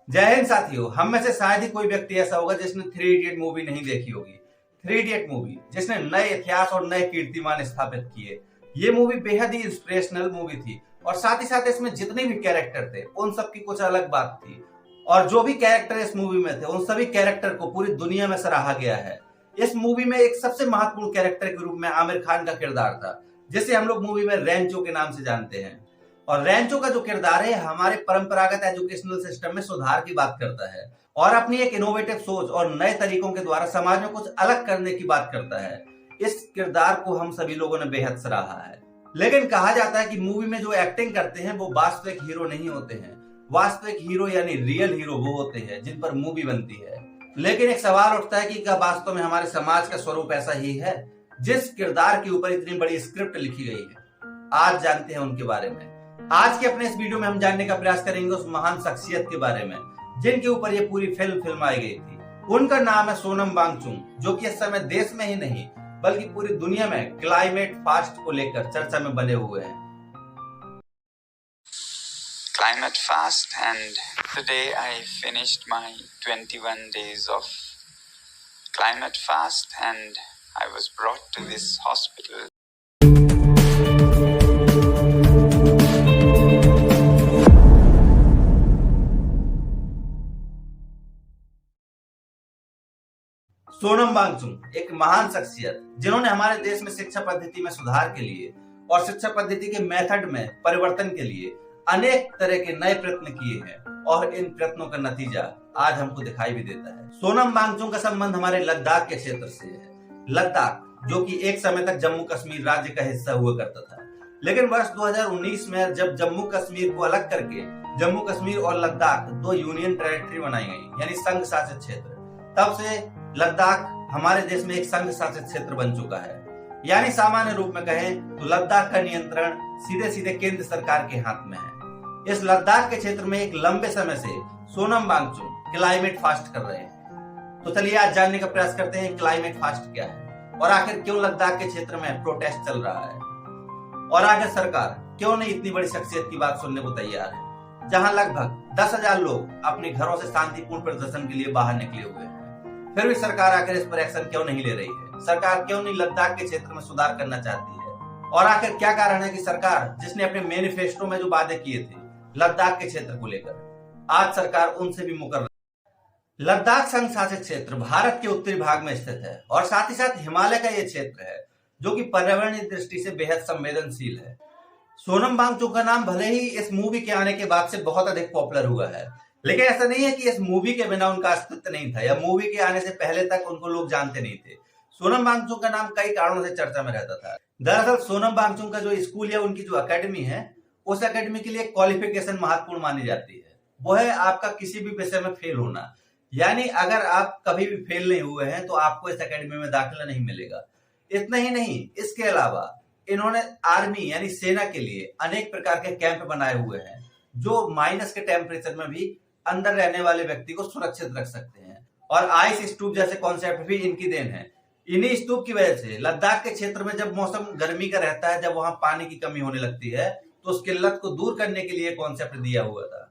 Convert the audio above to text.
जय हिंद साथियों। हम में से शायद ही कोई व्यक्ति ऐसा होगा जिसने थ्री इडियट मूवी नहीं देखी होगी। थ्री इडियट मूवी जिसने नए इतिहास और नए कीर्तिमान स्थापित किए। ये मूवी बेहद ही इंस्पिरेशनल मूवी थी और साथ ही साथ इसमें जितने भी कैरेक्टर थे उन सबकी कुछ अलग बात थी और जो भी कैरेक्टर इस मूवी में थे उन सभी कैरेक्टर को पूरी दुनिया में सराहा गया है। इस मूवी में एक सबसे महत्वपूर्ण कैरेक्टर के रूप में आमिर खान का किरदार था, जिसे हम लोग मूवी में रैंचो के नाम से जानते हैं। और रैंचो का जो किरदार है हमारे परंपरागत एजुकेशनल सिस्टम में सुधार की बात करता है और अपनी एक इनोवेटिव सोच और नए तरीकों के द्वारा समाज में कुछ अलग करने की बात करता है। इस किरदार को हम सभी लोगों ने बेहद सराहा है। लेकिन कहा जाता है कि मूवी में जो एक्टिंग करते हैं वो वास्तविक हीरो नहीं होते हैं। वास्तविक हीरो यानी रियल हीरो वो होते हैं जिन पर मूवी बनती है। लेकिन एक सवाल उठता है कि क्या वास्तव में हमारे समाज का स्वरूप ऐसा ही है जिस किरदार के ऊपर इतनी बड़ी स्क्रिप्ट लिखी गई है? आज जानते हैं उनके बारे में। आज के अपने इस वीडियो में हम जानने का प्रयास करेंगे उस महान शख्सियत के बारे में जिनके ऊपर ये पूरी फिल्माई गई थी। उनका नाम है सोनम वांगचुक, जो कि इस समय देश में ही नहीं बल्कि पूरी दुनिया में क्लाइमेट फास्ट को लेकर चर्चा में बने हुए हैं। Climate fast, and today I finished my 21 days of climate fast and I was brought to this hospital. Sonam Wangchuck एक महान शख्सियत जिन्होंने हमारे देश में शिक्षा पद्धति में सुधार के लिए और शिक्षा पद्धति के मेथड में परिवर्तन के लिए अनेक तरह के नए प्रयत्न किए हैं और इन प्रयत्नों का नतीजा आज हमको दिखाई भी देता है। सोनम वांगचुक का संबंध हमारे लद्दाख के क्षेत्र से है। लद्दाख जो कि एक समय तक जम्मू कश्मीर राज्य का हिस्सा हुआ करता था, लेकिन वर्ष 2019 में जब जम्मू कश्मीर को अलग करके जम्मू कश्मीर और लद्दाख दो यूनियन टेरिटरी बनाई गई यानी संघ शासित क्षेत्र, तब से लद्दाख हमारे देश में एक संघ शासित क्षेत्र बन चुका है। यानी सामान्य रूप में कहें तो लद्दाख का नियंत्रण सीधे सीधे केंद्र सरकार के हाथ में है। इस लद्दाख के क्षेत्र में एक लंबे समय से सोनम वांगचुक क्लाइमेट फास्ट कर रहे हैं। तो चलिए आज जानने का प्रयास करते हैं क्लाइमेट फास्ट क्या है और आखिर क्यों लद्दाख के क्षेत्र में प्रोटेस्ट चल रहा है और आखिर सरकार क्यों नहीं इतनी बड़ी शख्सियत की बात सुनने को तैयार है, जहां लगभग 10,000 लोग अपने घरों से शांतिपूर्ण प्रदर्शन के लिए बाहर निकले हुए हैं। फिर भी सरकार आखिर इस पर एक्शन क्यों नहीं ले रही है? सरकार क्यों नहीं लद्दाख के क्षेत्र में सुधार करना चाहती है? और आखिर क्या कारण है कि सरकार जिसने अपने मैनिफेस्टो में जो वादे किए थे लद्दाख के क्षेत्र को लेकर, आज सरकार उनसे भी मुकर रही है। लद्दाख संघ शासित क्षेत्र भारत के उत्तरी भाग में स्थित है और साथ ही साथ हिमालय का ये क्षेत्र है जो कि पर्यावरणीय दृष्टि से बेहद संवेदनशील है। सोनम वांगचुक का नाम भले ही इस मूवी के आने के बाद से बहुत अधिक पॉपुलर हुआ है, लेकिन ऐसा नहीं है कि इस मूवी के बिना उनका अस्तित्व नहीं था या मूवी के आने से पहले तक उनको लोग जानते नहीं थे। सोनम वांगचुक का नाम कई कारणों से चर्चा में रहता था। दरअसल सोनम वांगचुक का जो स्कूल या उनकी जो एकेडमी है उस एकेडमी के लिए क्वालिफिकेशन महत्वपूर्ण मानी जाती है। वो है आपका किसी भी विषय में फेल होना। यानी अगर आप कभी भी फेल नहीं हुए हैं तो आपको इस एकेडमी में दाखिला नहीं मिलेगा। इतना ही नहीं, इसके अलावा इन्होंने आर्मी यानी सेना के लिए अनेक प्रकार के कैंप बनाए हुए हैं जो माइनस के टेम्परेचर में भी अंदर रहने वाले व्यक्ति को सुरक्षित रख सकते हैं। और आइस स्तूप जैसे कॉन्सेप्ट भी इनकी देन है। इन्हीं स्तूप की वजह से लद्दाख के क्षेत्र में जब मौसम गर्मी का रहता है, जब वहां पानी की कमी होने लगती है, तो उस किल्लत को दूर करने के लिए कॉन्सेप्ट दिया हुआ था।